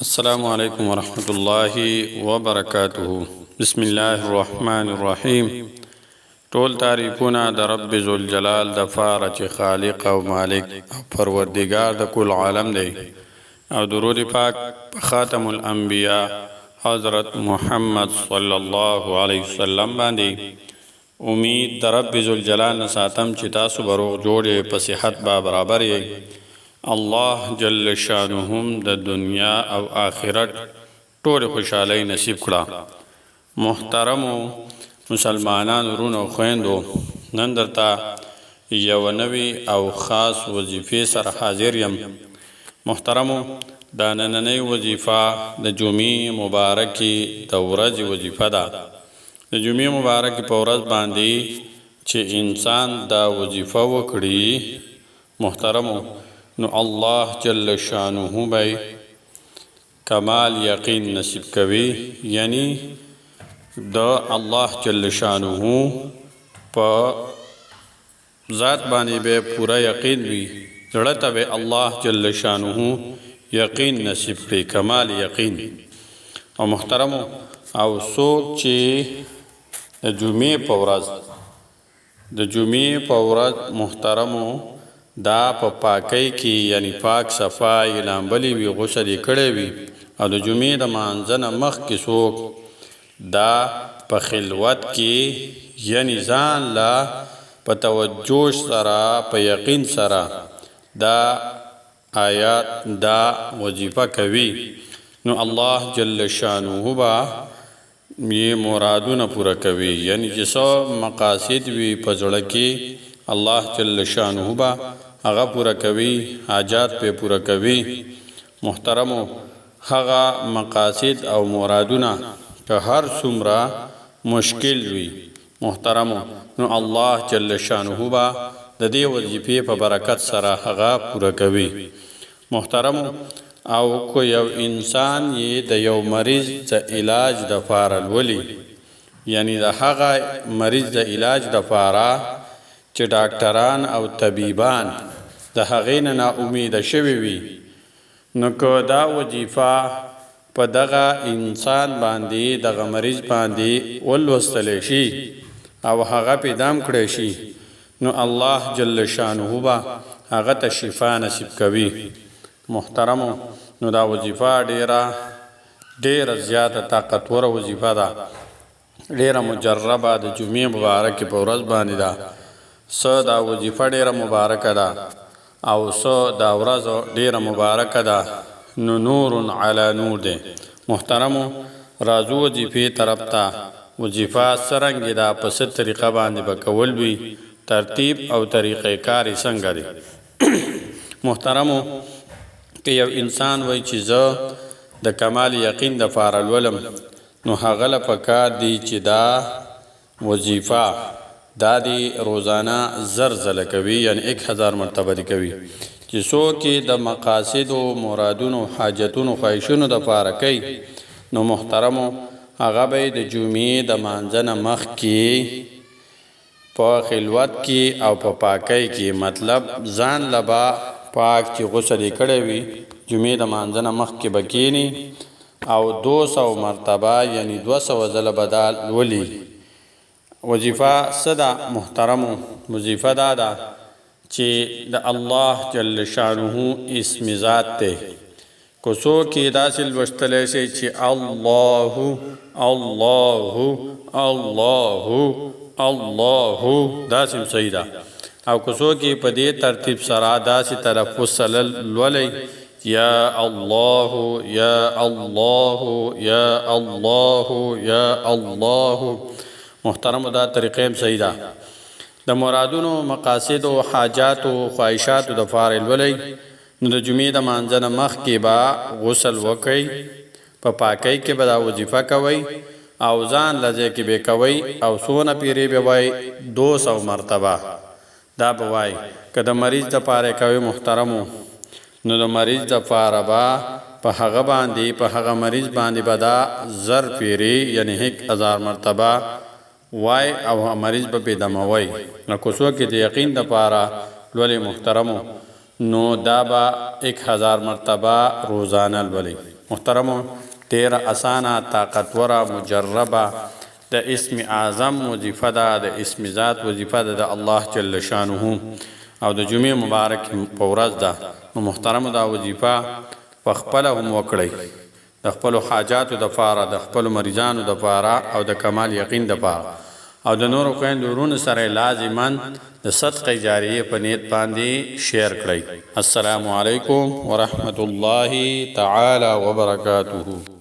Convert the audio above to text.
السلام علیکم ورحمۃ اللہ وبرکاتہ. بسم الله الرحمن الرحیم. ټول تعریفونه د رب ذوالجلال د پاره چې خالق او مالک او پروردگار د کل عالم دی، او درود پاک په خاتم الانبیاء حضرت محمد صلی الله علیه وسلم باندې. امید د رب ذوالجلال نه ساتم چې تاسو به روغ جوړ په صحت با برابر یې. الله جل شانهم د دنیا او آخرت ټول خوشحالی نصیب کړه. محترمو مسلمانانو ورونو او خویندو، نن درته یو نوی او خاص وظیفې سره حاضر یم. محترمو، دا نننۍ وظیفه د جمعې مبارکې د ورځې وظیفه ده. د جمعې مبارکې په ورځ باندې چې انسان دا وظیفه وکړي، محترمو، نو الله جل شانه به کمال یقین نصیب کوي. یعنی د الله جل شانه په ذات باندې به پورا یقین وي. زړه ته به الله جل شانه یقین نصیب کوي، کمال یقین. او محترمو، او څوک چې د جمعې په ورځ محترمو دا په پاکی کې، یعنی پاک صفای لامبلی وی، غسل کړی وي، او د جمعې د مانځه نه مخکې څوک دا په خلوت کې، یعنی ځان لا په توجه سره په یقین سره دا آیات دا وظیفه کوي، نو الله جل شانه با یې مرادونه پوره کوي. یعنی چې څو مقاصد وي په زړه کې، الله جل شانه با هغه پورا کوي، حاجات په پورا کوي. محترمو، هغه مقاصد او مرادونه که هر څومره مشکل وي، محترمو، نو الله جل شانه با د دې وظیفې په برکت سره هغه پورا کوي. محترمو، او کو یو انسان یې د یو مریض د علاج د پاره لولي، یعنی د هغه مریض د علاج د پاره چې ډاکټران او طبیبان د هغې نه ناامیده شوي وي، نو که دا وظیفه په دغه انسان باندې، دغه مریض باندې ولوستلی شي او هغه پې دم کړی شي، نو الله جل شانه به هغه ته شفا نصیب کوي. محترمو، نو دا وظیفه ډیره زیاته طاقتوره وظیفه ده، ډیره مجربه د جمعې مبارکې په ورځ باندې ده. څه دا وظیفه ډیره مبارکه ده، او څه دا ورځ ډیره مبارکه ده، نو نور علی نور دی. محترمو، راځو وظیفې طرف ته. وظیفه څرنګه ده، په څه طریقه باندې به کول وي، ترتیب او طریقې کار یې څنګه دی. محترمو، که یو انسان وایي چې زه د کمال یقین د پاره لولم، نو هغه له پکار دی چې دا وظیفه دا دی روزانه زر ځله کوي، یعنی 1000 مرتبه دی کوي. چې څوک یې د مقاصدو، مرادونو، حاجتونو، خواهشونو د پاره کوي، نو محترمو، هغه به د جمعې د مانځه نه مخکې په خلوت کې او په پاکی کې، مطلب ځان له به پاک چې غسل یې کړی وي، جمعې د مانځه نه مخکې به کښېني او 200 مرتبه، یعنی 200 ځله به دا لولي. وظیفه څه ده محترمو؟ وظیفه دا ده چې د الله جل شانه اسم ذات دی. که څوک یې داسې لوستلی شي چې الله الله الله الله، داسې هم صحیح ده. او که څوک یې په دې ترتیب سره داسې تلفظ سره لولئ، یا الله یا الله یا الله یا الله، محترمو، دا طریقې هم صحیح ده. د مرادونو، مقاصدو، حاجاتو، خواهشاتو د پاره لولئ، نو د جمعې د مانځه نه مخکې به غسل وکئ، په پاکی کې به دا وظیفه کوئ، او ځان له ځای کې به کوئ، او څونه پیرې به وایي، 200 مرتبه دا به وایي. که د مریض د پاره کوئ، محترمو، نو د مریض د پاره به په هغه باندې، په هغه مریض باندې به دا زر پیرې، یعنی 1000 مرتبه وای، او مریض به پیدموي. نو که څوک د یقین د پاره لولي، محترمو، نو دا به 1000 مرتبه روزانه لولي. محترمو ډیر اسانه طاقتوره مجربه د اسم اعظم وظیفه ده، د اسم ذات وظیفه ده د الله جل شانه او د جمعې مبارک په ورځ ده. نو محترمو دا وظیفه په خپله هم وکړئ، د خپلو حاجاتو دپاره، د خپلو مریضانو دپاره او د کمال یقین دپاره، او د نورو خویندو ورونو سره لازما د صدقه جاریه په نیت باندې شیر کړئ. السلام علیکم ورحمة الله تعالی وبرکاته.